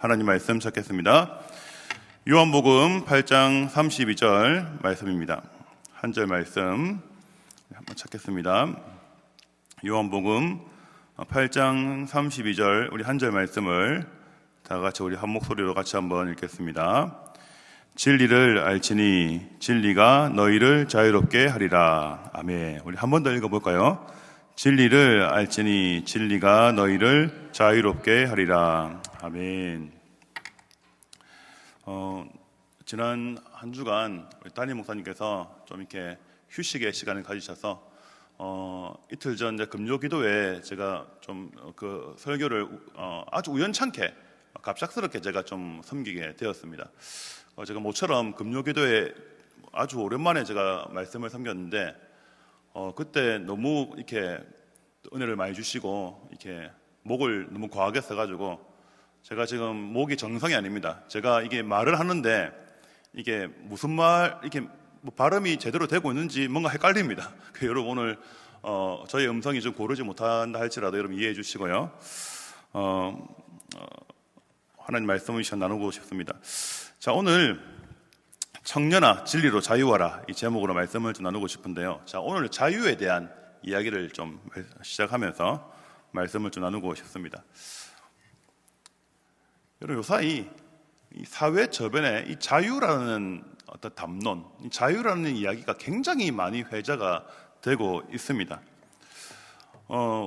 하나님 말씀 찾겠습니다. 요한복음 8장 32절 말씀입니다. 한 절 말씀 한번 찾겠습니다. 요한복음 8장 32절 우리 한 절 말씀을 다 같이 우리 한 목소리로 같이 한번 읽겠습니다. 진리를 알지니 진리가 너희를 자유롭게 하리라. 아멘. 우리 한 번 더 읽어볼까요? 진리를 알지니 진리가 너희를 자유롭게 하리라. 아멘. 지난 한 주간 담임 목사님께서 좀 이렇게 휴식의 시간을 가지셔서 이틀 전 이제 금요기도에 제가 좀 그 설교를 아주 우연찮게 갑작스럽게 제가 좀 섬기게 되었습니다. 제가 모처럼 금요기도에 아주 오랜만에 제가 말씀을 섬겼는데 그때 너무 이렇게 은혜를 많이 주시고 이렇게 목을 너무 과하게 써가지고 제가 지금 목이 정상이 아닙니다. 제가 이게 말을 하는데 이게 무슨 말 이렇게 뭐 발음이 제대로 되고 있는지 뭔가 헷갈립니다. 여러분 오늘 저희 음성이 좀 고르지 못한다 할지라도 여러분 이해해 주시고요. 하나님 말씀을 나누고 싶습니다. 자, 오늘 청년아 진리로 자유하라 이 제목으로 말씀을 좀 나누고 싶은데요. 자, 오늘 자유에 대한 이야기를 좀 시작하면서 말씀을 좀 나누고 싶습니다. 여러분 요사이 이 사회 저변에 이 자유라는 어떤 담론, 이 자유라는 이야기가 굉장히 많이 회자가 되고 있습니다.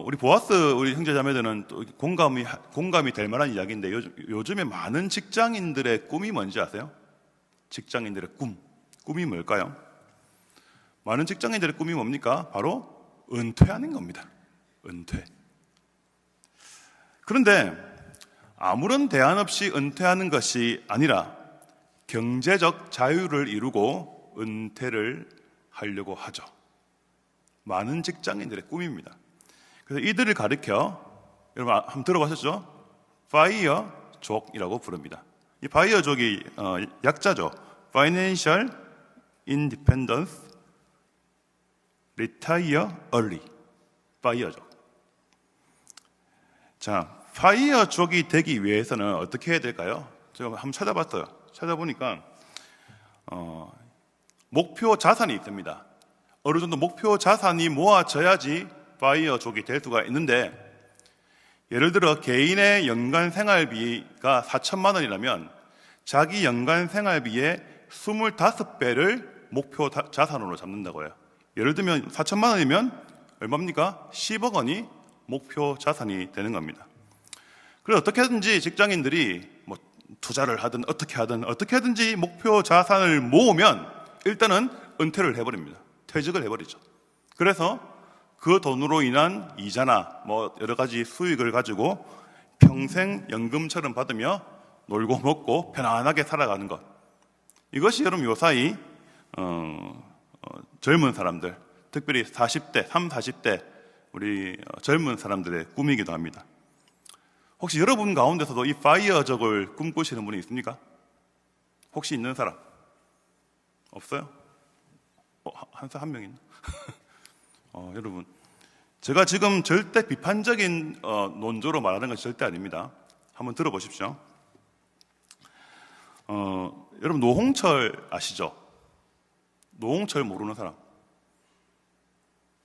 우리 보아스 우리 형제자매들은 또 공감이 될 만한 이야기인데 요즘에 많은 직장인들의 꿈이 뭔지 아세요? 직장인들의 꿈이 뭘까요? 많은 직장인들의 꿈이 뭡니까? 바로 은퇴하는 겁니다. 은퇴. 그런데 아무런 대안 없이 은퇴하는 것이 아니라 경제적 자유를 이루고 은퇴를 하려고 하죠. 많은 직장인들의 꿈입니다. 그래서 이들을 가리켜 여러분 한번 들어보셨죠? 파이어족이라고 부릅니다. 이 파이어족이 약자죠. Financial Independence Retire Early. 파이어족. 자, 파이어족이 되기 위해서는 어떻게 해야 될까요? 제가 한번 찾아봤어요. 찾아보니까 목표 자산이 있습니다. 어느 정도 목표 자산이 모아져야지 파이어족이 될 수가 있는데, 예를 들어 개인의 연간 생활비가 4천만 원이라면 자기 연간 생활비의 25배를 목표 자산으로 잡는다고 해요. 예를 들면 4천만 원이면 얼마입니까? 10억 원이 목표 자산이 되는 겁니다. 그래서 어떻게든지 직장인들이 뭐 투자를 하든 어떻게 하든지 목표 자산을 모으면 일단은 은퇴를 해버립니다. 퇴직을 해버리죠. 그래서 그 돈으로 인한 이자나 뭐 여러 가지 수익을 가지고 평생 연금처럼 받으며 놀고 먹고 편안하게 살아가는 것. 이것이 여러분 요사이 젊은 사람들, 특별히 40대, 40대 우리 젊은 사람들의 꿈이기도 합니다. 혹시 여러분 가운데서도 이 파이어족을 꿈꾸시는 분이 있습니까? 혹시 있는 사람? 없어요? 한 명 있나? 여러분, 제가 지금 절대 비판적인 논조로 말하는 건 절대 아닙니다. 한번 들어보십시오. 여러분 노홍철 아시죠? 노홍철 모르는 사람?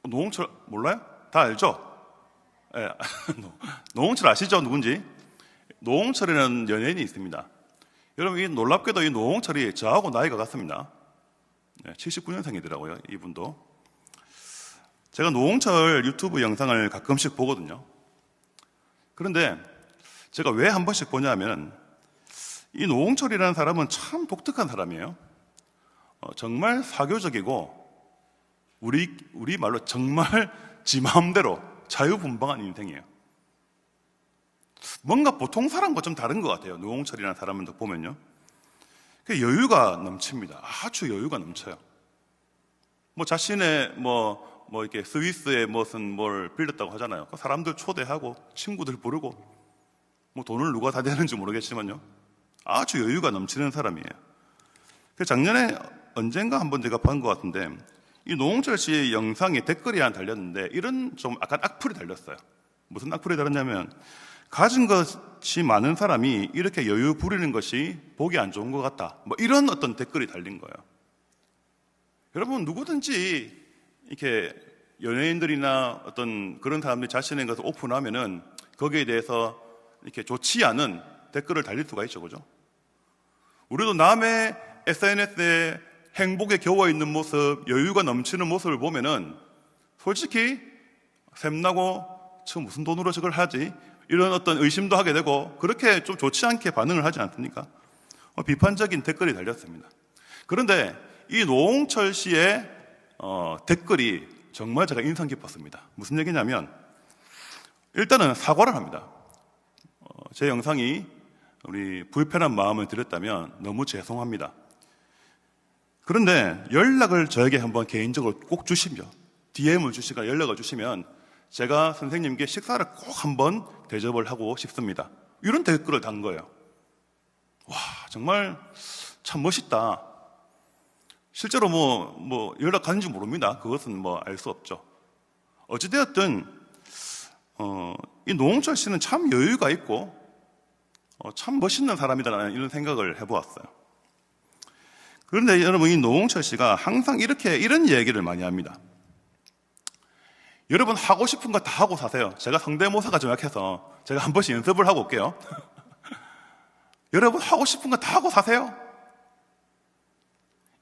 노홍철 몰라요? 다 알죠? 네. 노홍철 아시죠? 누군지? 노홍철이라는 연예인이 있습니다. 여러분 이 놀랍게도 이 노홍철이 저하고 나이가 같습니다. 네, 79년생이더라고요. 이분도. 제가 노홍철 유튜브 영상을 가끔씩 보거든요. 그런데 제가 왜 한 번씩 보냐면 이 노홍철이라는 사람은 참 독특한 사람이에요. 정말 사교적이고 우리 말로 정말 지 마음대로 자유분방한 인생이에요. 뭔가 보통 사람과 좀 다른 것 같아요. 노홍철이라는 사람을 보면요. 여유가 넘칩니다. 아주 여유가 넘쳐요. 뭐 자신의 뭐 이렇게 스위스에 무슨 뭘 빌렸다고 하잖아요. 사람들 초대하고 친구들 부르고 뭐 돈을 누가 다 내는지 모르겠지만요. 아주 여유가 넘치는 사람이에요. 작년에 언젠가 한번 제가 본 것 같은데 이 노홍철 씨의 영상에 댓글이 하나 달렸는데 이런 좀 약간 악플이 달렸어요. 무슨 악플이 달렸냐면 가진 것이 많은 사람이 이렇게 여유 부리는 것이 보기 안 좋은 것 같다. 뭐 이런 어떤 댓글이 달린 거예요. 여러분, 누구든지 이렇게 연예인들이나 어떤 그런 사람들이 자신의 것을 오픈하면은 거기에 대해서 이렇게 좋지 않은 댓글을 달릴 수가 있죠, 그죠? 우리도 남의 SNS에 행복에 겨워 있는 모습, 여유가 넘치는 모습을 보면은 솔직히 샘나고 저 무슨 돈으로 저걸 하지? 이런 어떤 의심도 하게 되고 그렇게 좀 좋지 않게 반응을 하지 않습니까? 비판적인 댓글이 달렸습니다. 그런데 이 노홍철 씨의 댓글이 정말 제가 인상 깊었습니다. 무슨 얘기냐면 일단은 사과를 합니다. 제 영상이 우리 불편한 마음을 드렸다면 너무 죄송합니다. 그런데 연락을 저에게 한번 개인적으로 꼭 주시면, DM을 주시거나 연락을 주시면 제가 선생님께 식사를 꼭 한번 대접을 하고 싶습니다. 이런 댓글을 단 거예요. 와, 정말 참 멋있다. 실제로 뭐 연락 갔는지 모릅니다. 그것은 뭐 알 수 없죠. 어찌되었든 이 노홍철 씨는 참 여유가 있고 참 멋있는 사람이다라는 이런 생각을 해보았어요. 그런데 여러분, 이 노홍철 씨가 항상 이런 얘기를 많이 합니다. 여러분, 하고 싶은 거 다 하고 사세요. 제가 성대모사가 좀 약해서 제가 한 번씩 연습을 하고 올게요. 여러분, 하고 싶은 거 다 하고 사세요.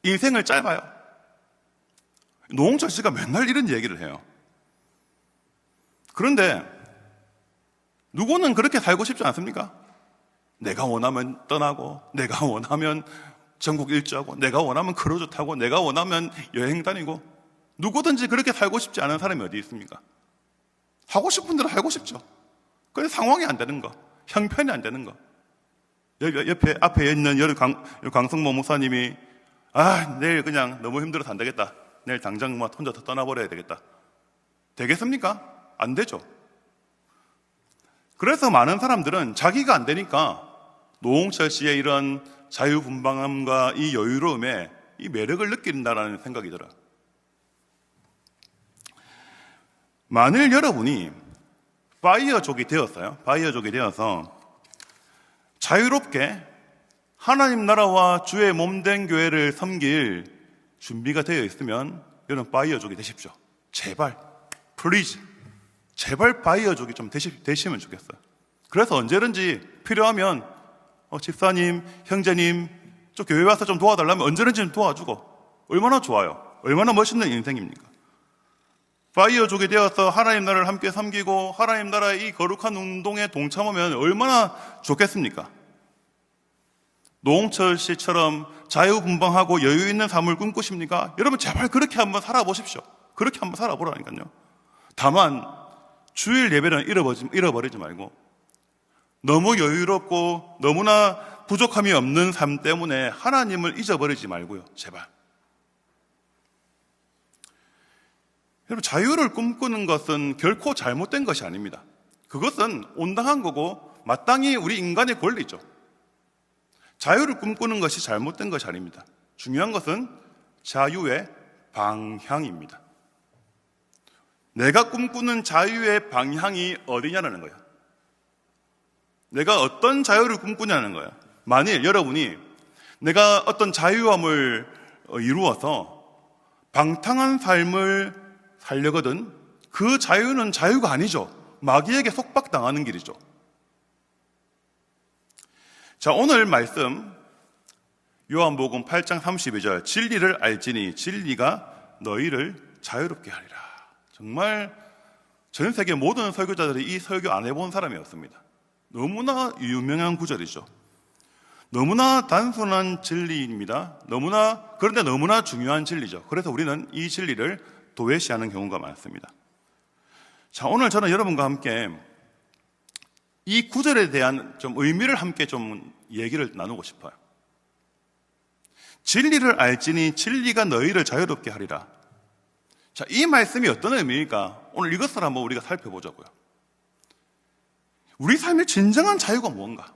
인생을 짧아요. 노홍철 씨가 맨날 이런 얘기를 해요. 그런데 누구는 그렇게 살고 싶지 않습니까? 내가 원하면 떠나고, 내가 원하면 전국 일주하고, 내가 원하면 크루즈 타고, 내가 원하면 여행 다니고, 누구든지 그렇게 살고 싶지 않은 사람이 어디 있습니까? 하고 싶은 대로 하고 싶죠. 그런데 상황이 안 되는 거, 형편이 안 되는 거. 앞에 있는 강성모 목사님이 내일 그냥 너무 힘들어서 안 되겠다. 내일 당장 혼자 떠나버려야 되겠다. 되겠습니까? 안 되죠. 그래서 많은 사람들은 자기가 안 되니까 노홍철 씨의 이런 자유분방함과 이 여유로움에 이 매력을 느낀다라는 생각이 들어요. 만일 여러분이 파이어족이 되었어요. 파이어족이 되어서 자유롭게 하나님 나라와 주의 몸된 교회를 섬길 준비가 되어 있으면 여러분 파이어족이 되십시오. 제발, 플리즈, 제발 파이어족이 좀 되시면 좋겠어요. 그래서 언제든지 필요하면 집사님, 형제님, 저 교회 와서 좀 도와달라면 언제든지 좀 도와주고, 얼마나 좋아요. 얼마나 멋있는 인생입니까? 파이어족이 되어서 하나님 나라를 함께 섬기고 하나님 나라의 이 거룩한 운동에 동참하면 얼마나 좋겠습니까? 노홍철 씨처럼 자유분방하고 여유 있는 삶을 꿈꾸십니까? 여러분, 제발 그렇게 한번 살아보십시오. 그렇게 한번 살아보라니까요. 다만 주일 예배는 잃어버리지 말고 너무 여유롭고 너무나 부족함이 없는 삶 때문에 하나님을 잊어버리지 말고요. 제발. 여러분, 자유를 꿈꾸는 것은 결코 잘못된 것이 아닙니다. 그것은 온당한 거고 마땅히 우리 인간의 권리죠. 자유를 꿈꾸는 것이 잘못된 것이 아닙니다. 중요한 것은 자유의 방향입니다. 내가 꿈꾸는 자유의 방향이 어디냐는 거예요. 내가 어떤 자유를 꿈꾸냐는 거예요. 만일 여러분이 내가 어떤 자유함을 이루어서 방탕한 삶을 살려거든, 그 자유는 자유가 아니죠. 마귀에게 속박당하는 길이죠. 자, 오늘 말씀 요한복음 8장 32절, 진리를 알지니 진리가 너희를 자유롭게 하리라. 정말 전 세계 모든 설교자들이 이 설교 안 해본 사람이 없습니다. 너무나 유명한 구절이죠. 너무나 단순한 진리입니다. 그런데 너무나 중요한 진리죠. 그래서 우리는 이 진리를 도외시하는 경우가 많습니다. 자, 오늘 저는 여러분과 함께 이 구절에 대한 좀 의미를 함께 좀 얘기를 나누고 싶어요. 진리를 알지니 진리가 너희를 자유롭게 하리라. 자, 이 말씀이 어떤 의미일까? 오늘 이것을 한번 우리가 살펴보자고요. 우리 삶의 진정한 자유가 무엇인가?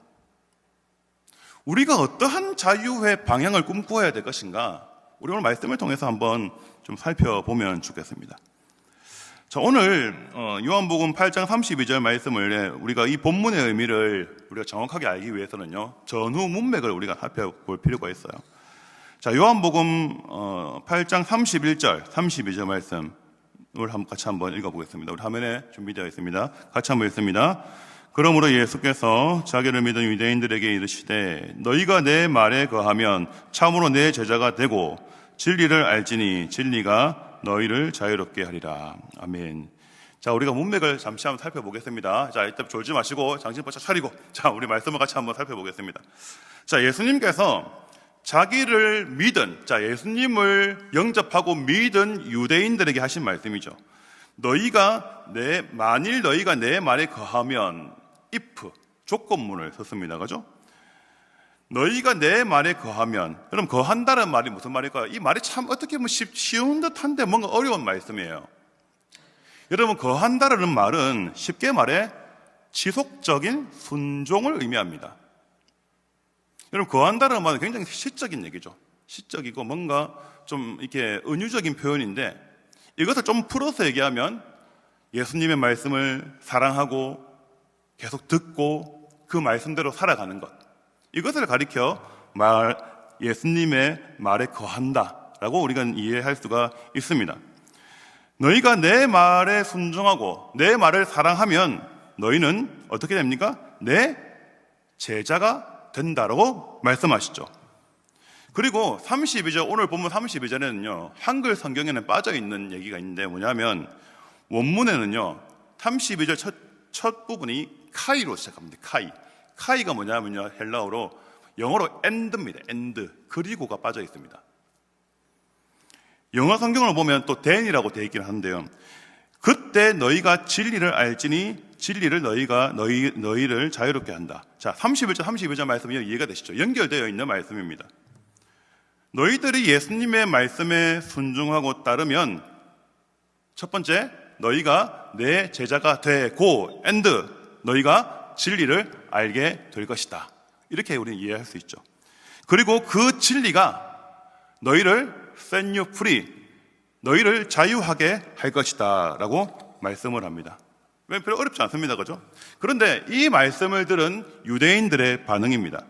우리가 어떠한 자유의 방향을 꿈꾸어야 될 것인가? 우리 오늘 말씀을 통해서 한번 좀 살펴보면 좋겠습니다. 자, 오늘 요한복음 8장 32절 말씀을 우리가 이 본문의 의미를 우리가 정확하게 알기 위해서는요, 전후 문맥을 우리가 살펴볼 필요가 있어요. 자, 요한복음 8장 31절, 32절 말씀을 같이 한번 읽어보겠습니다. 우리 화면에 준비되어 있습니다. 같이 한번 읽습니다. 그러므로 예수께서 자기를 믿은 유대인들에게 이르시되 너희가 내 말에 거하면 참으로 내 제자가 되고 진리를 알지니 진리가 너희를 자유롭게 하리라. 아멘. 자, 우리가 문맥을 잠시 한번 살펴보겠습니다. 자, 일단 졸지 마시고 정신 바짝 차리고, 자, 우리 말씀을 같이 한번 살펴보겠습니다. 자, 예수님께서 자기를 믿은, 자, 예수님을 영접하고 믿은 유대인들에게 하신 말씀이죠. 만일 너희가 내 말에 거하면, if, 조건문을 썼습니다. 그죠? 너희가 내 말에 거하면, 그럼 거한다는 말이 무슨 말일까요? 이 말이 참 어떻게 보면 쉬운 듯한데 뭔가 어려운 말씀이에요. 여러분, 거한다라는 말은 쉽게 말해 지속적인 순종을 의미합니다. 여러분, 거한다라는 말은 굉장히 시적인 얘기죠. 시적이고 뭔가 좀 이렇게 은유적인 표현인데, 이것을 좀 풀어서 얘기하면 예수님의 말씀을 사랑하고 계속 듣고 그 말씀대로 살아가는 것, 이것을 가리켜 예수님의 말에 거한다라고 우리가 이해할 수가 있습니다. 너희가 내 말에 순종하고 내 말을 사랑하면 너희는 어떻게 됩니까? 내 제자가 된다라고 말씀하시죠. 그리고 32절, 오늘 본문 32절에는요, 한글 성경에는 빠져있는 얘기가 있는데 뭐냐면, 원문에는요 32절 첫 부분이 카이로 시작합니다. 카이가 뭐냐면요, 영어로 end입니다. end, 그리고가 빠져 있습니다. 영어 성경을 보면 또 then이라고 되어 있긴 한데요, 그때 너희가 진리를 알지니 진리를 너희를 자유롭게 한다. 자, 31절 32절 말씀이 이해가 되시죠? 연결되어 있는 말씀입니다. 너희들이 예수님의 말씀에 순종하고 따르면, 첫 번째, 너희가 내 제자가 되고, and, 너희가 진리를 알게 될 것이다. 이렇게 우리는 이해할 수 있죠. 그리고 그 진리가 너희를 set you free, 너희를 자유하게 할 것이다 라고 말씀을 합니다. 별로 어렵지 않습니다. 그죠? 그런데 이 말씀을 들은 유대인들의 반응입니다.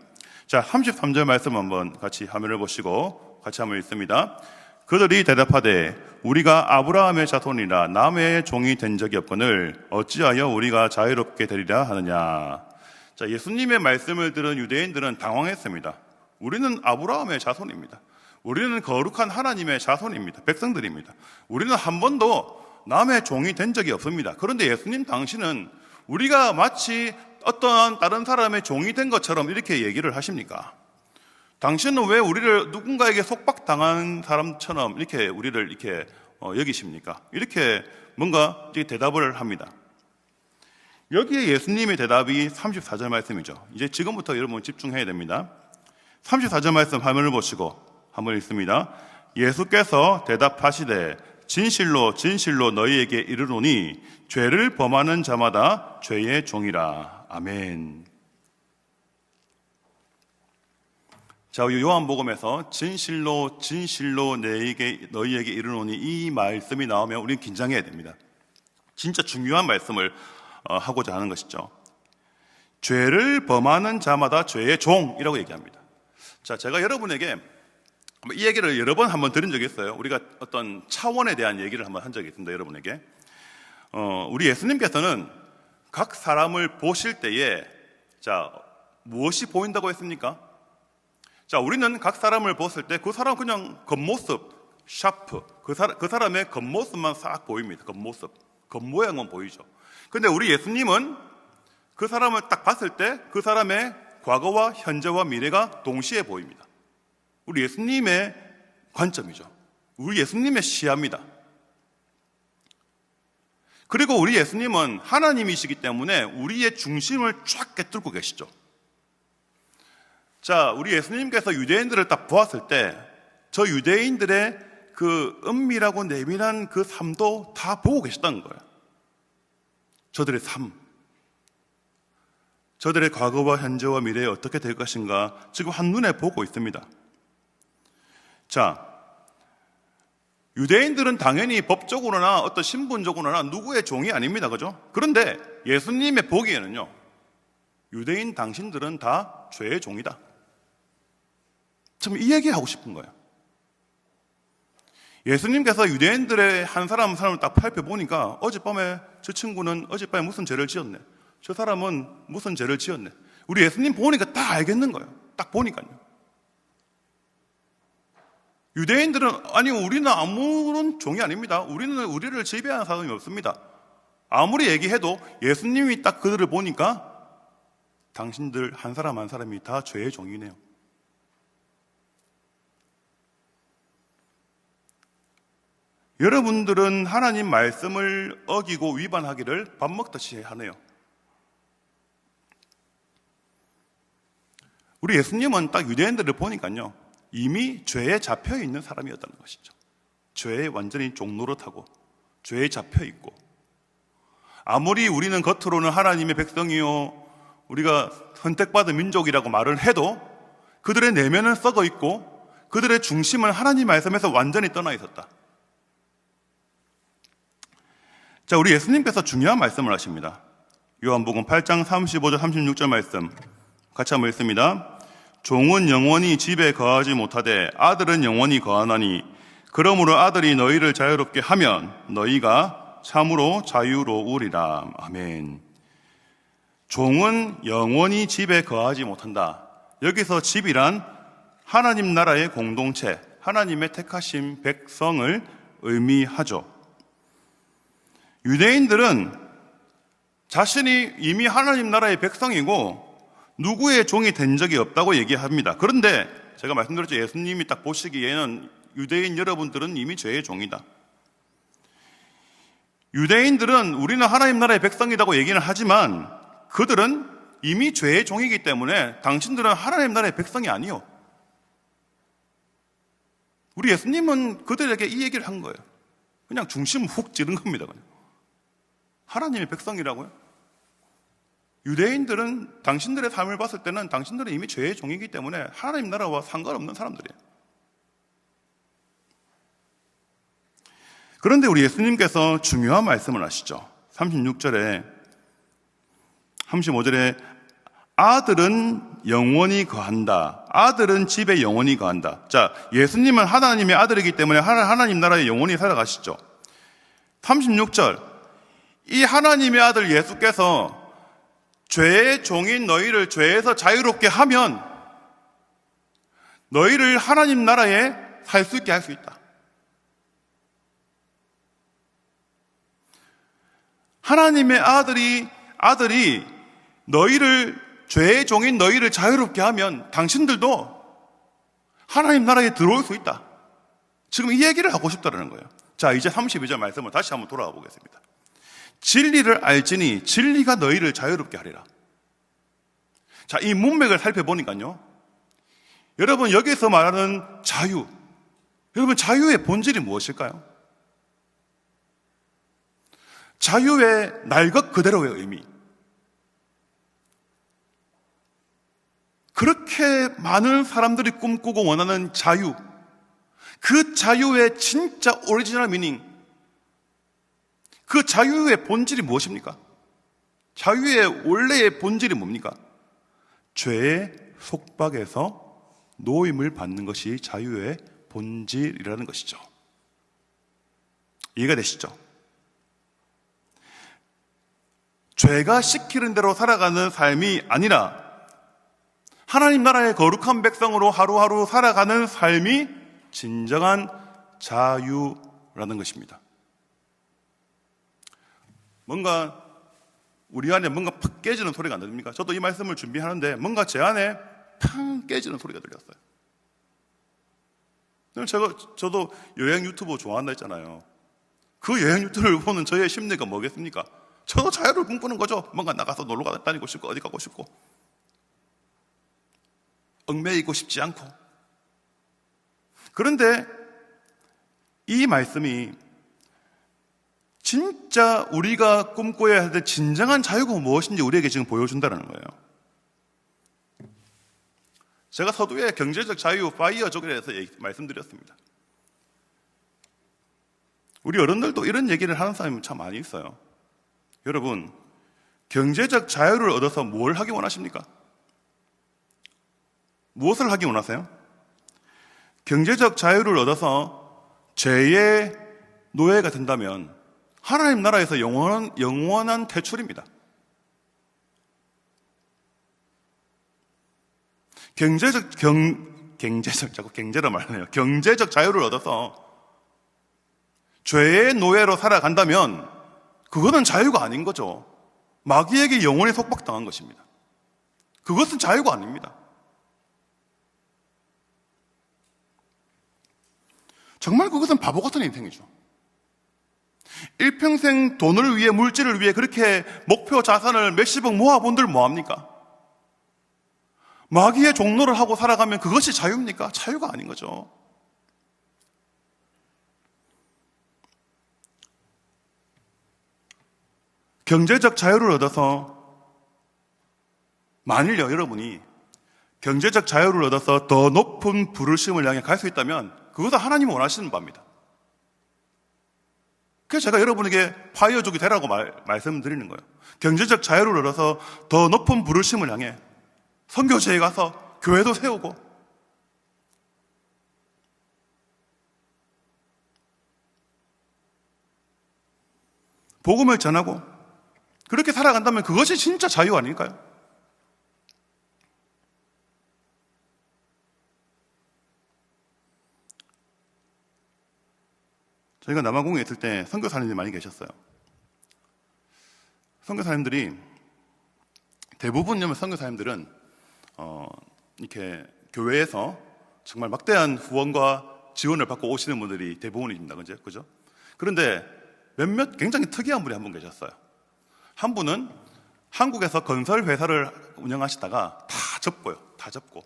자, 33절 말씀 한번 같이 화면을 보시고 같이 한번 읽습니다. 그들이 대답하되 우리가 아브라함의 자손이라 남의 종이 된 적이 없거늘 어찌하여 우리가 자유롭게 되리라 하느냐. 자, 예수님의 말씀을 들은 유대인들은 당황했습니다. 우리는 아브라함의 자손입니다. 우리는 거룩한 하나님의 자손입니다. 백성들입니다. 우리는 한 번도 남의 종이 된 적이 없습니다. 그런데 예수님 당신은 우리가 마치 어떠한 다른 사람의 종이 된 것처럼 이렇게 얘기를 하십니까? 당신은 왜 우리를 누군가에게 속박당한 사람처럼 이렇게 우리를 이렇게 여기십니까? 이렇게 뭔가 대답을 합니다. 여기에 예수님의 대답이 34절 말씀이죠. 이제 지금부터 여러분 집중해야 됩니다. 34절 말씀 화면을 보시고 한번 읽습니다. 예수께서 대답하시되 진실로 진실로 너희에게 이르노니 죄를 범하는 자마다 죄의 종이라. 아멘. 자, 요한복음에서 진실로 진실로 너희에게 이르노니 이 말씀이 나오면 우리는 긴장해야 됩니다. 진짜 중요한 말씀을 하고자 하는 것이죠. 죄를 범하는 자마다 죄의 종이라고 얘기합니다. 자, 제가 여러분에게 이 얘기를 여러 번 한번 들은 적이 있어요. 우리가 어떤 차원에 대한 얘기를 한번 한 적이 있습니다. 여러분에게 우리 예수님께서는 각 사람을 보실 때에 자, 무엇이 보인다고 했습니까? 자, 우리는 각 사람을 봤을 때 그 사람 그냥 겉모습, 샤프, 그 사람의 겉모습만 싹 보입니다. 겉모양은 보이죠. 근데 우리 예수님은 그 사람을 딱 봤을 때 그 사람의 과거와 현재와 미래가 동시에 보입니다. 우리 예수님의 관점이죠. 우리 예수님의 시야입니다. 그리고 우리 예수님은 하나님이시기 때문에 우리의 중심을 쫙 꿰뚫고 계시죠. 자, 우리 예수님께서 유대인들을 딱 보았을 때 저 유대인들의 그 은밀하고 내밀한 그 삶도 다 보고 계셨다는 거예요. 저들의 삶, 저들의 과거와 현재와 미래에 어떻게 될 것인가 지금 한눈에 보고 있습니다. 자, 유대인들은 당연히 법적으로나 어떤 신분적으로나 누구의 종이 아닙니다. 그죠? 그런데 예수님의 보기에는요, 유대인 당신들은 다 죄의 종이다. 참 이 얘기하고 싶은 거예요. 예수님께서 유대인들의 한 사람 한 사람을 딱 살펴보니까 어젯밤에 저 친구는 어젯밤에 무슨 죄를 지었네. 저 사람은 무슨 죄를 지었네. 우리 예수님 보니까 딱 알겠는 거예요. 딱 보니까요. 유대인들은 아니 우리는 아무런 종이 아닙니다. 우리를 지배하는 사람이 없습니다. 아무리 얘기해도 예수님이 딱 그들을 보니까 당신들 한 사람 한 사람이 다 죄의 종이네요. 여러분들은 하나님 말씀을 어기고 위반하기를 밥 먹듯이 하네요. 우리 예수님은 딱 유대인들을 보니까요, 이미 죄에 잡혀 있는 사람이었다는 것이죠. 죄에 완전히 종노릇하고 죄에 잡혀 있고, 아무리 우리는 겉으로는 하나님의 백성이요, 우리가 선택받은 민족이라고 말을 해도 그들의 내면은 썩어 있고 그들의 중심은 하나님 말씀에서 완전히 떠나 있었다. 자, 우리 예수님께서 중요한 말씀을 하십니다. 요한복음 8장 35절 36절 말씀 같이 한번 읽습니다. 종은 영원히 집에 거하지 못하되 아들은 영원히 거하나니 그러므로 아들이 너희를 자유롭게 하면 너희가 참으로 자유로우리라. 아멘. 종은 영원히 집에 거하지 못한다. 여기서 집이란 하나님 나라의 공동체, 하나님의 택하신 백성을 의미하죠. 유대인들은 자신이 이미 하나님 나라의 백성이고 누구의 종이 된 적이 없다고 얘기합니다. 그런데 제가 말씀드렸죠. 예수님이 딱 보시기에는 유대인 여러분들은 이미 죄의 종이다. 유대인들은 우리는 하나님 나라의 백성이라고 얘기는 하지만 그들은 이미 죄의 종이기 때문에 당신들은 하나님 나라의 백성이 아니요. 우리 예수님은 그들에게 이 얘기를 한 거예요. 그냥 중심을 훅 찌른 겁니다. 그냥. 하나님의 백성이라고요? 유대인들은 당신들의 삶을 봤을 때는 당신들은 이미 죄의 종이기 때문에 하나님 나라와 상관없는 사람들이에요. 그런데 우리 예수님께서 중요한 말씀을 하시죠. 36절에 35절에 아들은 영원히 거한다. 아들은 집에 영원히 거한다. 자, 예수님은 하나님의 아들이기 때문에 하나님 나라에 영원히 살아가시죠. 36절 이 하나님의 아들 예수께서 죄의 종인 너희를 죄에서 자유롭게 하면 너희를 하나님 나라에 살 수 있게 할 수 있다. 하나님의 아들이 너희를 죄의 종인 너희를 자유롭게 하면 당신들도 하나님 나라에 들어올 수 있다. 지금 이 얘기를 하고 싶다는 거예요. 자, 이제 32절 말씀을 다시 한번 돌아가 보겠습니다. 진리를 알지니 진리가 너희를 자유롭게 하리라. 자, 이 문맥을 살펴보니까요, 여러분 여기서 말하는 자유, 여러분 자유의 본질이 무엇일까요? 자유의 날 것 그대로의 의미. 그렇게 많은 사람들이 꿈꾸고 원하는 자유, 그 자유의 진짜 오리지널 미닝, 그 자유의 본질이 무엇입니까? 자유의 원래의 본질이 뭡니까? 죄의 속박에서 노임을 받는 것이 자유의 본질이라는 것이죠. 이해가 되시죠? 죄가 시키는 대로 살아가는 삶이 아니라 하나님 나라의 거룩한 백성으로 하루하루 살아가는 삶이 진정한 자유라는 것입니다. 뭔가 우리 안에 뭔가 팍 깨지는 소리가 안 들립니까? 저도 이 말씀을 준비하는데 뭔가 제 안에 팍 깨지는 소리가 들렸어요. 저도 여행 유튜브 좋아한다 했잖아요. 그 여행 유튜브를 보는 저의 심리가 뭐겠습니까? 저도 자유를 꿈꾸는 거죠. 뭔가 나가서 놀러 다니고 싶고 어디 가고 싶고 얽매이고 싶지 않고. 그런데 이 말씀이 진짜 우리가 꿈꿔야 할 진정한 자유가 무엇인지 우리에게 지금 보여준다는 거예요. 제가 서두에 경제적 자유, 파이어족에 대해서 말씀드렸습니다. 우리 어른들도 이런 얘기를 하는 사람이 참 많이 있어요. 여러분, 경제적 자유를 얻어서 뭘 하기 원하십니까? 무엇을 하기 원하세요? 경제적 자유를 얻어서 죄의 노예가 된다면 하나님 나라에서 영원한 퇴출입니다. 자꾸 경제로 말하네요. 경제적 자유를 얻어서 죄의 노예로 살아간다면 그것은 자유가 아닌 거죠. 마귀에게 영원히 속박당한 것입니다. 그것은 자유가 아닙니다. 정말 그것은 바보 같은 인생이죠. 일평생 돈을 위해, 물질을 위해 그렇게 목표 자산을 몇십억 모아본들 뭐합니까? 마귀의 종노를 하고 살아가면 그것이 자유입니까? 자유가 아닌 거죠. 경제적 자유를 얻어서, 만일요 여러분이 경제적 자유를 얻어서 더 높은 부르심을 향해 갈 수 있다면 그것은 하나님이 원하시는 바입니다. 그래서 제가 여러분에게 파이어족이 되라고 말씀드리는 거예요. 경제적 자유를 얻어서 더 높은 부르심을 향해 선교지에 가서 교회도 세우고, 복음을 전하고, 그렇게 살아간다면 그것이 진짜 자유 아닐까요? 저희가 남아공에 있을 때 선교사님들이 많이 계셨어요. 선교사님들이 대부분 선교사님들은 이렇게 교회에서 정말 막대한 후원과 지원을 받고 오시는 분들이 대부분입니다. 그죠? 그런데 몇몇 굉장히 특이한 분이 한 분 계셨어요. 한 분은 한국에서 건설 회사를 운영하시다가 다 접고.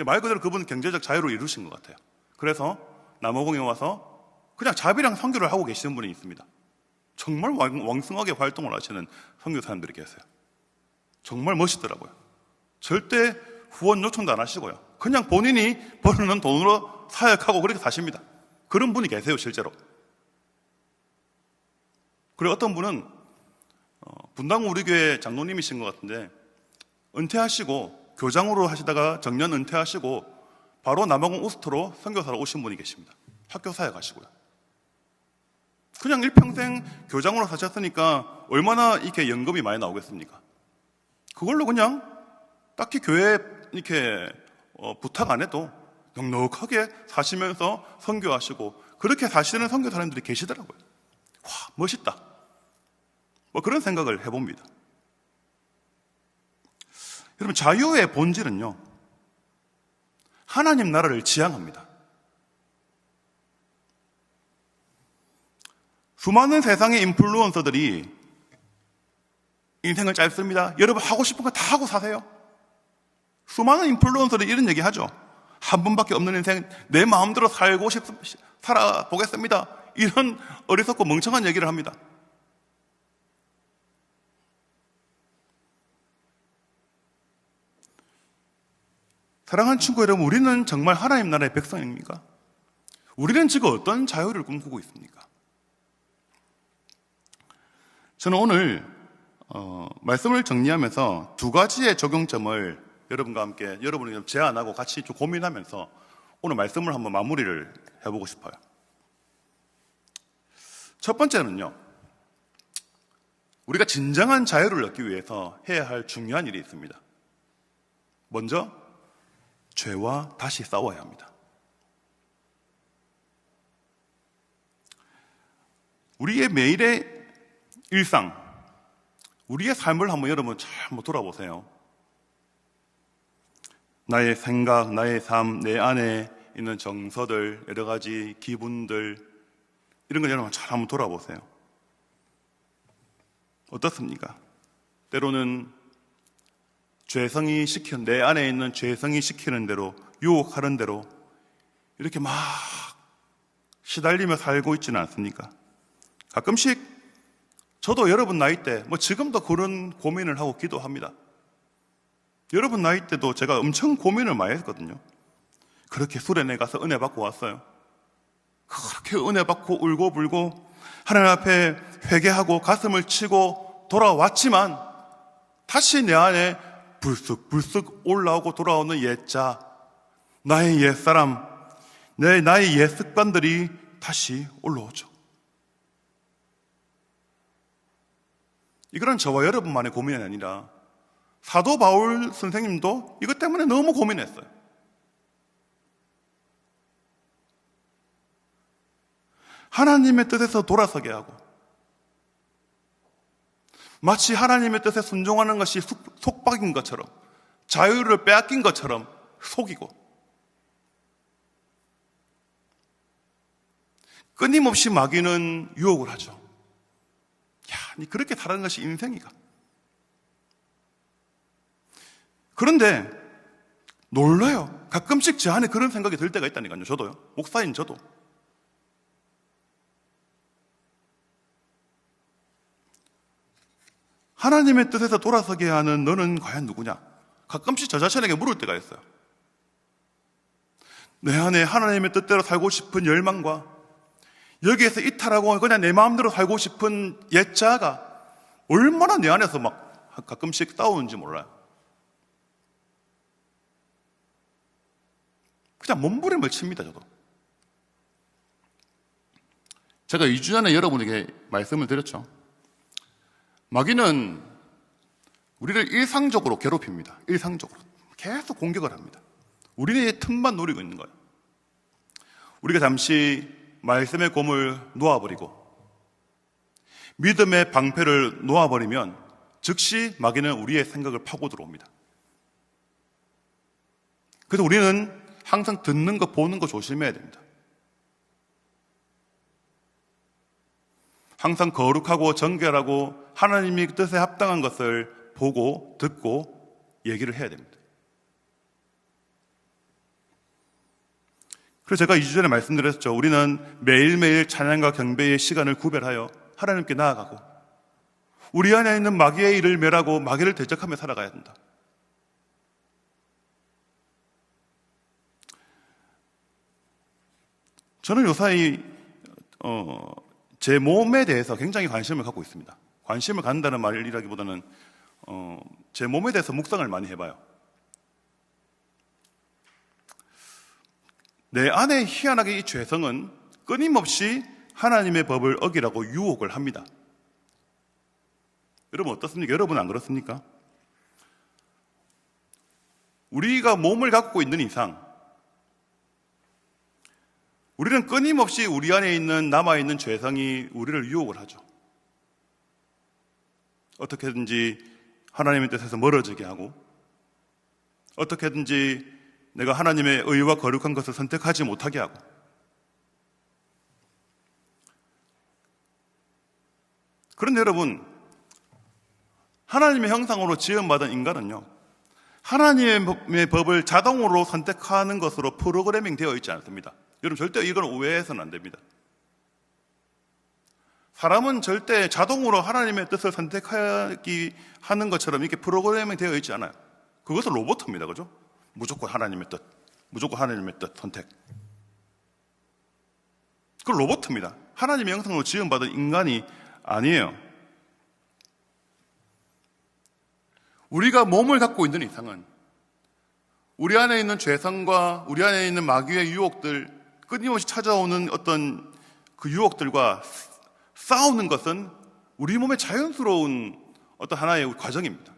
말 그대로 그분은 경제적 자유를 이루신 것 같아요. 그래서 남아공에 와서 그냥 자비랑 선교를 하고 계시는 분이 있습니다. 정말 왕성하게 활동을 하시는 선교사님들이 계세요. 정말 멋있더라고요. 절대 후원 요청도 안 하시고요. 그냥 본인이 버는 돈으로 사역하고 그렇게 사십니다. 그런 분이 계세요, 실제로. 그리고 어떤 분은 분당 우리 교회 장로님이신 것 같은데 은퇴하시고 교장으로 하시다가 정년 은퇴하시고 바로 남아공 우스트로 선교사로 오신 분이 계십니다. 학교 사역 하시고요. 그냥 일평생 교장으로 사셨으니까 얼마나 이렇게 연금이 많이 나오겠습니까? 그걸로 그냥 딱히 교회에 이렇게 부탁 안 해도 넉넉하게 사시면서 선교하시고 그렇게 사시는 선교사님들이 계시더라고요. 와, 멋있다. 그런 생각을 해봅니다. 여러분, 자유의 본질은요, 하나님 나라를 지향합니다. 수많은 세상의 인플루언서들이 인생은 짧습니다. 여러분 하고 싶은 거 다 하고 사세요. 수많은 인플루언서들이 이런 얘기 하죠. 한 번밖에 없는 인생 내 마음대로 살아보겠습니다. 이런 어리석고 멍청한 얘기를 합니다. 사랑하는 친구 여러분, 우리는 정말 하나님 나라의 백성입니까? 우리는 지금 어떤 자유를 꿈꾸고 있습니까? 저는 오늘 말씀을 정리하면서 두 가지의 적용점을 여러분과 함께, 여러분이 좀 제안하고 같이 좀 고민하면서 오늘 말씀을 한번 마무리를 해보고 싶어요. 첫 번째는요, 우리가 진정한 자유를 얻기 위해서 해야 할 중요한 일이 있습니다. 먼저 죄와 다시 싸워야 합니다. 우리의 매일의 일상, 우리의 삶을 한번 여러분 잘 한번 돌아보세요. 나의 생각, 나의 삶, 내 안에 있는 정서들, 여러 가지 기분들, 이런 걸 여러분 잘 한번 돌아보세요. 어떻습니까? 때로는 내 안에 있는 죄성이 시키는 대로, 유혹하는 대로 이렇게 막 시달리며 살고 있지는 않습니까? 가끔씩 저도 여러분 나이 때, 지금도 그런 고민을 하고 기도합니다. 여러분 나이 때도 제가 엄청 고민을 많이 했거든요. 그렇게 수련회 가서 은혜 받고 왔어요. 그렇게 은혜 받고 울고불고 하나님 앞에 회개하고 가슴을 치고 돌아왔지만 다시 내 안에 불쑥불쑥 올라오고 돌아오는 옛자, 나의 옛사람, 나의 옛 습관들이 다시 올라오죠. 이거는 저와 여러분만의 고민이 아니라 사도 바울 선생님도 이것 때문에 너무 고민했어요. 하나님의 뜻에서 돌아서게 하고 마치 하나님의 뜻에 순종하는 것이 속박인 것처럼 자유를 빼앗긴 것처럼 속이고 끊임없이 마귀는 유혹을 하죠. 야, 니 그렇게 살아가는 것이 인생이가. 그런데 놀라요. 가끔씩 제 안에 그런 생각이 들 때가 있다니까요. 저도요. 목사인 저도. 하나님의 뜻에서 돌아서게 하는 너는 과연 누구냐? 가끔씩 저 자신에게 물을 때가 있어요. 내 안에 하나님의 뜻대로 살고 싶은 열망과 여기에서 이탈하고 그냥 내 마음대로 살고 싶은 옛자가 얼마나 내 안에서 막 가끔씩 싸우는지 몰라요. 그냥 몸부림을 칩니다, 저도. 제가 2주 전에 여러분에게 말씀을 드렸죠. 마귀는 우리를 일상적으로 괴롭힙니다. 일상적으로. 계속 공격을 합니다. 우리의 틈만 노리고 있는 거예요. 우리가 잠시 말씀의 곰을 놓아버리고 믿음의 방패를 놓아버리면 즉시 마귀는 우리의 생각을 파고 들어옵니다. 그래서 우리는 항상 듣는 거, 보는 거 조심해야 됩니다. 항상 거룩하고 정결하고 하나님의 뜻에 합당한 것을 보고 듣고 얘기를 해야 됩니다. 그래서 제가 2주 전에 말씀드렸죠. 우리는 매일매일 찬양과 경배의 시간을 구별하여 하나님께 나아가고 우리 안에 있는 마귀의 일을 멸하고 마귀를 대적하며 살아가야 된다. 저는 요사이 제 몸에 대해서 굉장히 관심을 갖고 있습니다. 관심을 갖는다는 말이라기보다는 제 몸에 대해서 묵상을 많이 해봐요. 내 안에 희한하게 이 죄성은 끊임없이 하나님의 법을 어기라고 유혹을 합니다. 여러분 어떻습니까? 여러분 안 그렇습니까? 우리가 몸을 갖고 있는 이상 우리는 끊임없이 우리 안에 있는 남아있는 죄성이 우리를 유혹을 하죠. 어떻게든지 하나님의 뜻에서 멀어지게 하고 어떻게든지 내가 하나님의 의와 거룩한 것을 선택하지 못하게 하고 그런데 여러분 하나님의 형상으로 지음받은 인간은요 하나님의 법을 자동으로 선택하는 것으로 프로그래밍 되어 있지 않습니다. 여러분 절대 이걸 오해해서는 안 됩니다. 사람은 절대 자동으로 하나님의 뜻을 선택하기 하는 것처럼 이렇게 프로그래밍 되어 있지 않아요. 그것은 로봇입니다. 그죠? 무조건 하나님의 뜻, 무조건 하나님의 뜻 선택. 그건 로봇입니다. 하나님의 형상으로 지음받은 인간이 아니에요. 우리가 몸을 갖고 있는 이상은 우리 안에 있는 죄성과 우리 안에 있는 마귀의 유혹들, 끊임없이 찾아오는 어떤 그 유혹들과 싸우는 것은 우리 몸의 자연스러운 어떤 하나의 과정입니다.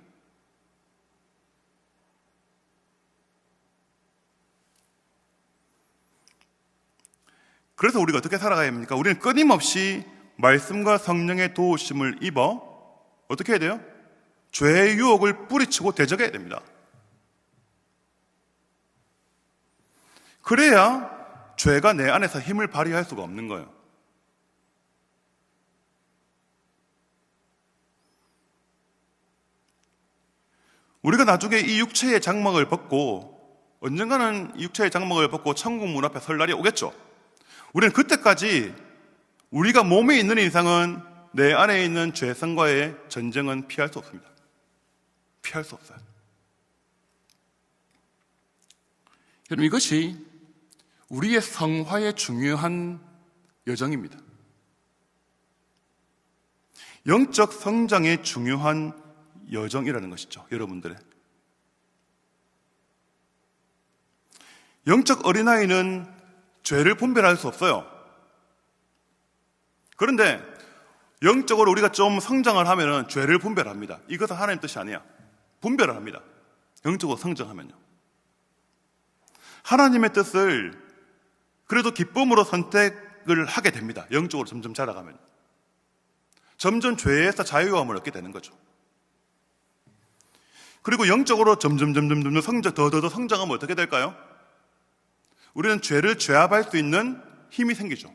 그래서 우리가 어떻게 살아가야 합니까? 우리는 끊임없이 말씀과 성령의 도우심을 입어 어떻게 해야 돼요? 죄의 유혹을 뿌리치고 대적해야 됩니다. 그래야 죄가 내 안에서 힘을 발휘할 수가 없는 거예요. 우리가 나중에 이 육체의 장막을 벗고 언젠가는 이 육체의 장막을 벗고 천국 문 앞에 설 날이 오겠죠. 우리는 그때까지 우리가 몸에 있는 이상은 내 안에 있는 죄성과의 전쟁은 피할 수 없습니다. 피할 수 없어요. 여러분 이것이 우리의 성화의 중요한 여정입니다. 영적 성장의 중요한 여정이라는 것이죠. 여러분들의 영적 어린아이는 죄를 분별할 수 없어요. 그런데 영적으로 우리가 좀 성장을 하면은 죄를 분별합니다. 이것은 하나님 뜻이 아니야. 분별을 합니다. 영적으로 성장하면요. 하나님의 뜻을 그래도 기쁨으로 선택을 하게 됩니다. 영적으로 점점 자라가면. 점점 죄에서 자유함을 얻게 되는 거죠. 그리고 영적으로 점점 더 성장하면 어떻게 될까요? 우리는 죄를 제압할 수 있는 힘이 생기죠.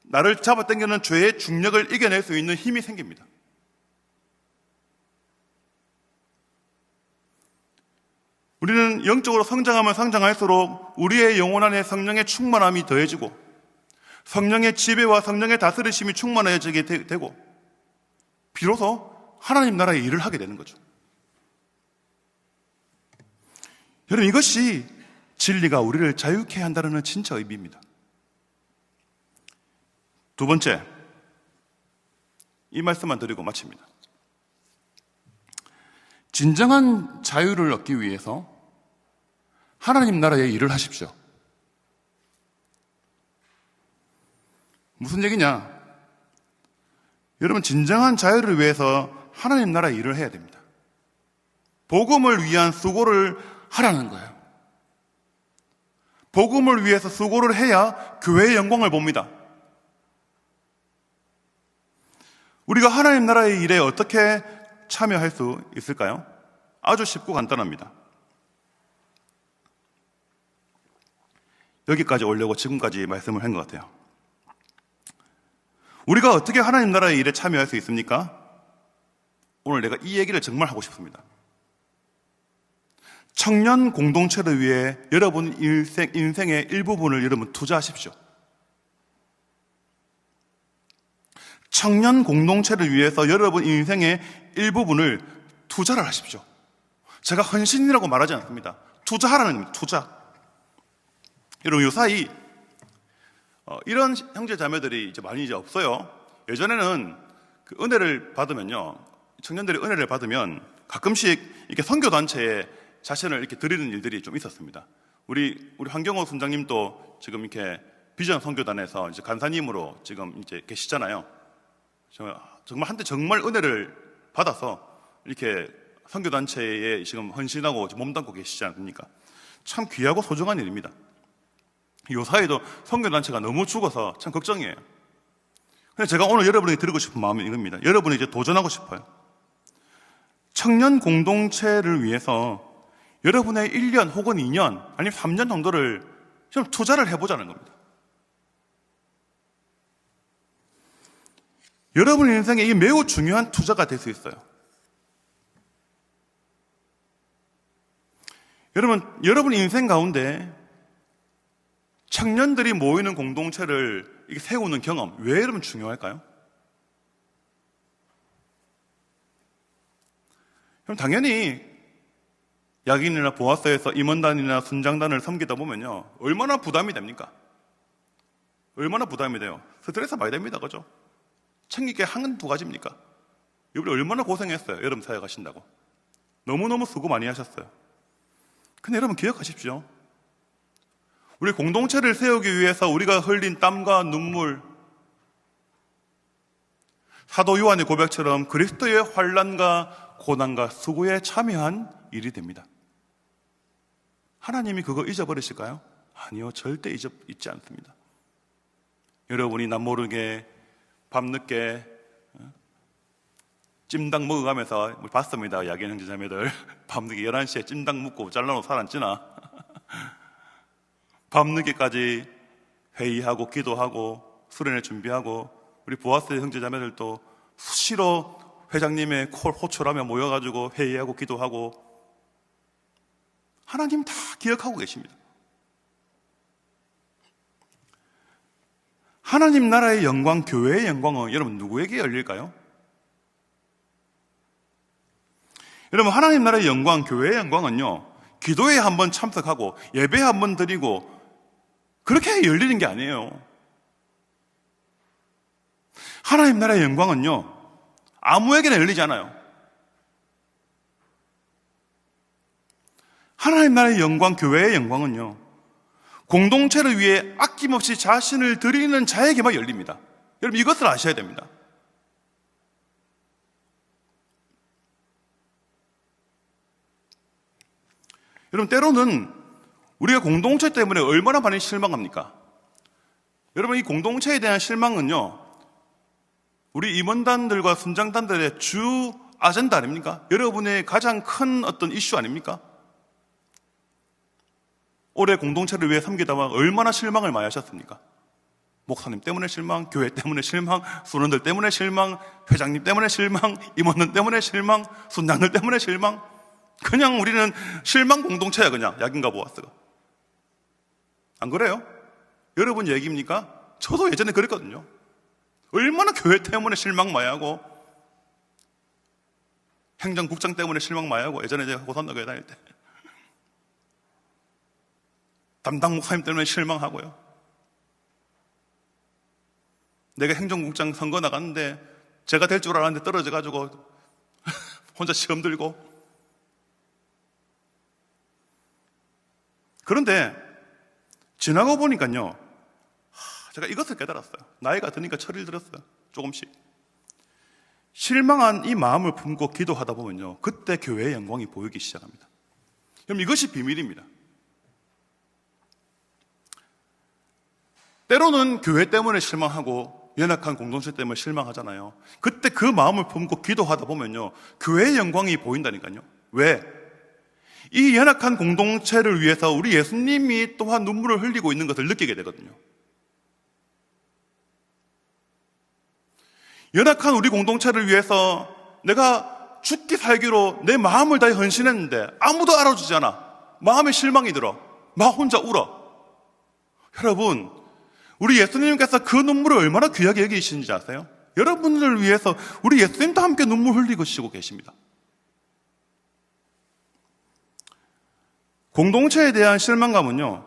나를 잡아당기는 죄의 중력을 이겨낼 수 있는 힘이 생깁니다. 우리는 영적으로 성장하면 성장할수록 우리의 영혼 안에 성령의 충만함이 더해지고 성령의 지배와 성령의 다스리심이 충만해지게 되고 비로소 하나님 나라의 일을 하게 되는 거죠. 여러분, 이것이 진리가 우리를 자유케 한다는 진짜 의미입니다. 두 번째, 이 말씀만 드리고 마칩니다. 진정한 자유를 얻기 위해서 하나님 나라의 일을 하십시오. 무슨 얘기냐? 여러분, 진정한 자유를 위해서 하나님 나라의 일을 해야 됩니다. 복음을 위한 수고를 하라는 거예요. 복음을 위해서 수고를 해야 교회의 영광을 봅니다. 우리가 하나님 나라의 일에 어떻게 참여할 수 있을까요? 아주 쉽고 간단합니다. 여기까지 오려고 지금까지 말씀을 한 것 같아요. 우리가 어떻게 하나님 나라의 일에 참여할 수 있습니까? 오늘 내가 이 얘기를 정말 하고 싶습니다. 청년 공동체를 위해 여러분 인생의 일부분을 여러분 투자하십시오. 청년 공동체를 위해서 여러분 인생의 일부분을 투자를 하십시오. 제가 헌신이라고 말하지 않습니다. 투자하라는 겁니다. 투자. 여러분, 요사이 이런 형제 자매들이 이제 많이 없어요. 예전에는 그 은혜를 받으면요, 청년들이 은혜를 받으면 가끔씩 이렇게 선교 단체에 자신을 이렇게 드리는 일들이 좀 있었습니다. 우리 황경호 순장님도 지금 이렇게 비전 선교단에서 이제 간사님으로 지금 이제 계시잖아요. 정말 한때 정말 은혜를 받아서 이렇게 선교단체에 지금 헌신하고 몸담고 계시지 않습니까? 참 귀하고 소중한 일입니다. 요사이도 선교단체가 너무 죽어서 참 걱정이에요. 근데 제가 오늘 여러분에게 드리고 싶은 마음이 이겁니다. 여러분이 이제 도전하고 싶어요. 청년 공동체를 위해서 여러분의 1년 혹은 2년 아니면 3년 정도를 좀 투자를 해보자는 겁니다. 여러분 인생에 이게 매우 중요한 투자가 될 수 있어요. 여러분 인생 가운데 청년들이 모이는 공동체를 이렇게 세우는 경험, 왜 여러분 중요할까요? 그럼 당연히 야긴이나 보아서에서 임원단이나 순장단을 섬기다 보면요, 얼마나 부담이 됩니까? 얼마나 부담이 돼요? 스트레스 많이 됩니다. 그죠? 챙기게 한두 가지입니까? 이번에 얼마나 고생했어요. 여러분 사회 가신다고. 너무너무 수고 많이 하셨어요. 근데 여러분 기억하십시오. 우리 공동체를 세우기 위해서 우리가 흘린 땀과 눈물, 사도 요한의 고백처럼 그리스도의 환난과 고난과 수고에 참여한 일이 됩니다. 하나님이 그거 잊어버리실까요? 아니요, 절대 잊지 않습니다. 여러분이 남모르게 밤늦게 찜닭 먹어가면서 봤습니다. 야긴 형제자매들 밤늦게 11시에 찜닭 먹고 잘라놓은 살 안 찌나? 밤늦게까지 회의하고 기도하고 수련회 준비하고 우리 보아스 형제자매들도 수시로 회장님의 콜 호출하며 모여가지고 회의하고 기도하고 하나님 다 기억하고 계십니다. 하나님 나라의 영광, 교회의 영광은 여러분 누구에게 열릴까요? 여러분, 하나님 나라의 영광, 교회의 영광은요, 기도회에 한번 참석하고 예배 한번 드리고 그렇게 열리는 게 아니에요. 하나님 나라의 영광은요, 아무에게나 열리지 않아요. 하나님 나라의 영광, 교회의 영광은요, 공동체를 위해 아낌없이 자신을 드리는 자에게만 열립니다. 여러분, 이것을 아셔야 됩니다. 여러분, 때로는 우리가 공동체 때문에 얼마나 많이 실망합니까? 여러분, 이 공동체에 대한 실망은요, 우리 임원단들과 순장단들의 주 아젠다 아닙니까? 여러분의 가장 큰 어떤 이슈 아닙니까? 올해 공동체를 위해 섬기다가 얼마나 실망을 많이 하셨습니까? 목사님 때문에 실망, 교회 때문에 실망, 수원들 때문에 실망, 회장님 때문에 실망, 임원들 때문에 실망, 순장들 때문에 실망. 그냥 우리는 실망 공동체야. 그냥 약인가 보았어요. 안 그래요? 여러분 얘기입니까? 저도 예전에 그랬거든요. 얼마나 교회 때문에 실망 많이 하고 행정국장 때문에 실망 많이 하고, 예전에 제가 고산교회 다닐 때 담당 목사님 때문에 실망하고요. 내가 행정국장 선거 나갔는데 제가 될 줄 알았는데 떨어져가지고 혼자 시험 들고. 그런데 지나고 보니까요, 제가 이것을 깨달았어요. 나이가 드니까 철을 들었어요. 조금씩. 실망한 이 마음을 품고 기도하다 보면요, 그때 교회의 영광이 보이기 시작합니다. 그럼 이것이 비밀입니다. 때로는 교회 때문에 실망하고 연약한 공동체 때문에 실망하잖아요. 그때 그 마음을 품고 기도하다 보면요, 교회의 영광이 보인다니까요. 왜? 이 연약한 공동체를 위해서 우리 예수님이 또한 눈물을 흘리고 있는 것을 느끼게 되거든요. 연약한 우리 공동체를 위해서 내가 죽기 살기로 내 마음을 다해 헌신했는데 아무도 알아주지 않아. 마음에 실망이 들어. 막 혼자 울어. 여러분, 우리 예수님께서 그 눈물을 얼마나 귀하게 여기시는지 아세요? 여러분들을 위해서 우리 예수님도 함께 눈물 흘리고 계십니다. 공동체에 대한 실망감은요,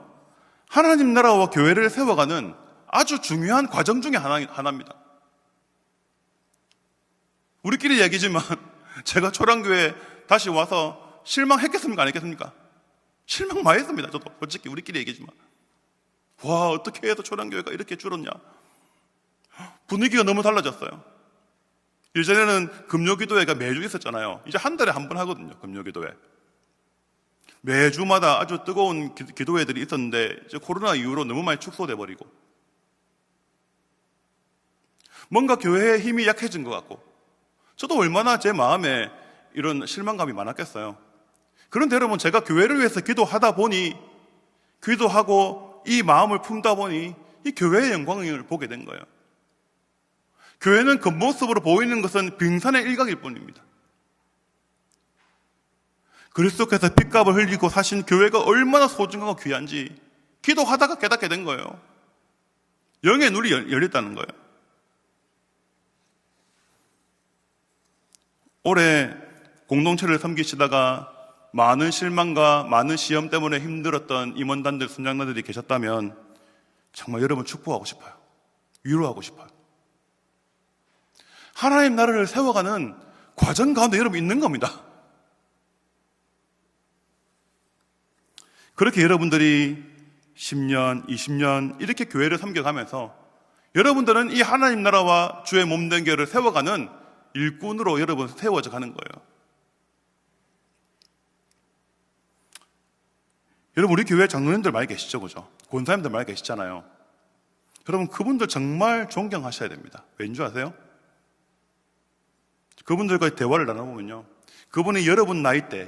하나님 나라와 교회를 세워가는 아주 중요한 과정 중에 하나입니다. 우리끼리 얘기지만 제가 초량교회 다시 와서 실망했겠습니까? 안 했겠습니까? 실망 많이 했습니다. 저도 솔직히 우리끼리 얘기지만, 와, 어떻게 해서 초량교회가 이렇게 줄었냐. 분위기가 너무 달라졌어요. 예전에는 금요기도회가 매주 있었잖아요. 이제 한 달에 한 번 하거든요. 금요기도회. 매주마다 아주 뜨거운 기도회들이 있었는데 이제 코로나 이후로 너무 많이 축소돼 버리고, 뭔가 교회의 힘이 약해진 것 같고, 저도 얼마나 제 마음에 이런 실망감이 많았겠어요. 그런데 여러분, 제가 교회를 위해서 기도하다 보니, 기도하고 이 마음을 품다 보니 이 교회의 영광을 보게 된 거예요. 교회는 겉모습으로 보이는 것은 빙산의 일각일 뿐입니다. 그리스도께서 핏값을 흘리고 사신 교회가 얼마나 소중하고 귀한지 기도하다가 깨닫게 된 거예요. 영의 눈이 열렸다는 거예요. 올해 공동체를 섬기시다가 많은 실망과 많은 시험 때문에 힘들었던 임원단들, 순장단들이 계셨다면 정말 여러분 축복하고 싶어요. 위로하고 싶어요. 하나님 나라를 세워가는 과정 가운데 여러분 있는 겁니다. 그렇게 여러분들이 10년, 20년 이렇게 교회를 섬겨가면서 여러분들은 이 하나님 나라와 주의 몸된 교회를 세워가는 일꾼으로 여러분 세워져 가는 거예요. 여러분, 우리 교회 장로님들 많이 계시죠, 그죠? 권사님들 많이 계시잖아요. 여러분, 그분들 정말 존경하셔야 됩니다. 왠지 아세요? 그분들과 대화를 나눠보면요, 그분이 여러분 나이 때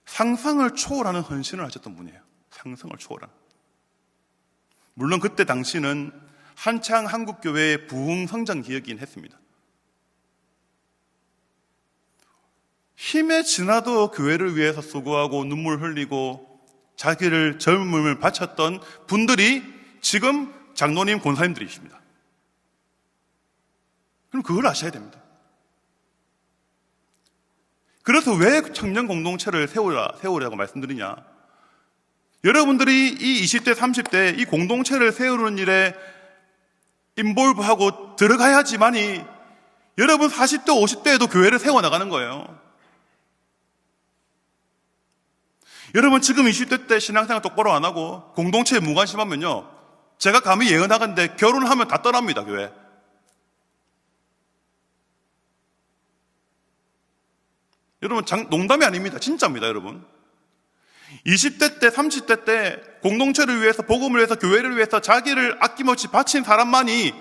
상상을 초월하는 헌신을 하셨던 분이에요. 상상을 초월하는. 물론 그때 당시는 한창 한국교회의 부흥 성장 기역이긴 했습니다. 힘에 지나도 교회를 위해서 수고하고 눈물 흘리고 자기를 젊음을 바쳤던 분들이 지금 장로님, 권사님들이십니다. 그럼 그걸 아셔야 됩니다. 그래서 왜 청년 공동체를 세우라고 말씀드리냐? 여러분들이 이 20대, 30대 이 공동체를 세우는 일에 인볼브하고 들어가야지만이 여러분 40대, 50대에도 교회를 세워나가는 거예요. 여러분 지금 20대 때 신앙생활 똑바로 안 하고 공동체에 무관심하면요, 제가 감히 예언하건대 결혼하면 다 떠납니다, 교회. 여러분 농담이 아닙니다. 진짜입니다, 여러분. 20대 때, 30대 때 공동체를 위해서, 복음을 위해서, 교회를 위해서 자기를 아낌없이 바친 사람만이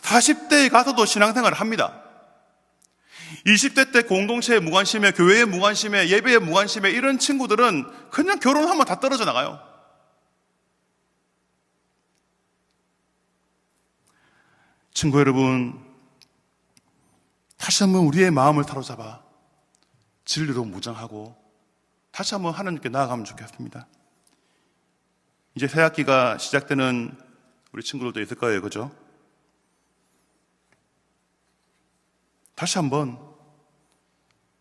40대에 가서도 신앙생활을 합니다. 20대 때 공동체에 무관심해, 교회에 무관심해, 예배에 무관심해, 이런 친구들은 그냥 결혼하면 다 떨어져 나가요. 친구 여러분, 다시 한번 우리의 마음을 사로잡아 진리로 무장하고 다시 한번 하나님께 나아가면 좋겠습니다. 이제 새 학기가 시작되는 우리 친구들도 있을 거예요, 그죠? 다시 한번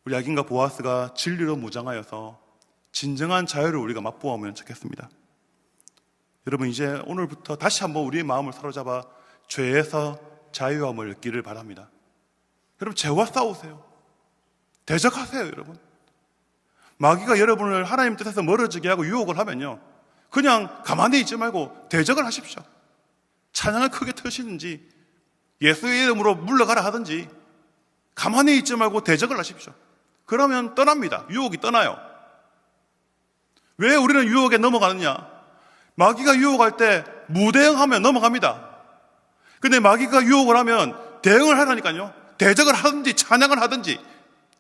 우리 야긴과 보아스가 진리로 무장하여서 진정한 자유를 우리가 맛보아오면 좋겠습니다. 여러분, 이제 오늘부터 다시 한번 우리의 마음을 사로잡아 죄에서 자유함을 얻기를 바랍니다. 여러분, 죄와 싸우세요. 대적하세요, 여러분. 마귀가 여러분을 하나님 뜻에서 멀어지게 하고 유혹을 하면요, 그냥 가만히 있지 말고 대적을 하십시오. 찬양을 크게 트시든지 예수의 이름으로 물러가라 하든지 가만히 있지 말고 대적을 하십시오. 그러면 떠납니다. 유혹이 떠나요. 왜 우리는 유혹에 넘어가느냐? 마귀가 유혹할 때 무대응하면 넘어갑니다. 근데 마귀가 유혹을 하면 대응을 하라니까요. 대적을 하든지 찬양을 하든지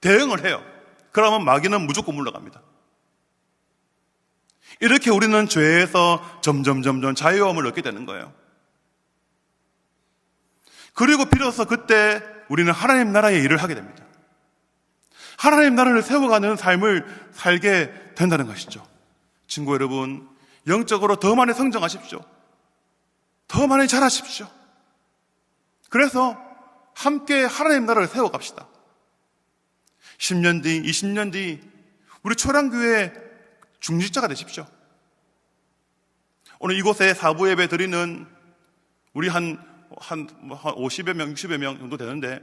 대응을 해요. 그러면 마귀는 무조건 물러갑니다. 이렇게 우리는 죄에서 점점 자유함을 얻게 되는 거예요. 그리고 비로소 그때 우리는 하나님 나라의 일을 하게 됩니다. 하나님 나라를 세워가는 삶을 살게 된다는 것이죠. 친구 여러분, 영적으로 더 많이 성장하십시오. 더 많이 자라십시오. 그래서 함께 하나님 나라를 세워갑시다. 10년 뒤, 20년 뒤 우리 초량교회 중직자가 되십시오. 오늘 이곳에 사부 예배 드리는 우리 한 50여 명, 60여 명 정도 되는데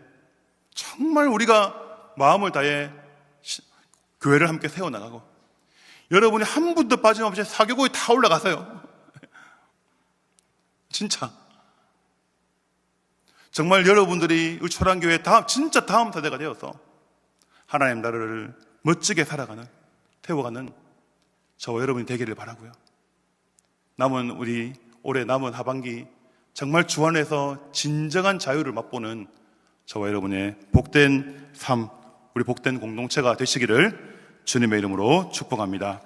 정말 우리가 마음을 다해 교회를 함께 세워나가고 여러분이 한 분도 빠짐없이 사교구에 다 올라가세요. 진짜 정말 여러분들이 우리 초량교회 진짜 다음 세대가 되어서 하나님 나라를 멋지게 살아가는, 태워가는 저와 여러분이 되기를 바라고요. 올해 남은 하반기 정말 주 안에서 진정한 자유를 맛보는 저와 여러분의 복된 삶, 우리 복된 공동체가 되시기를 주님의 이름으로 축복합니다.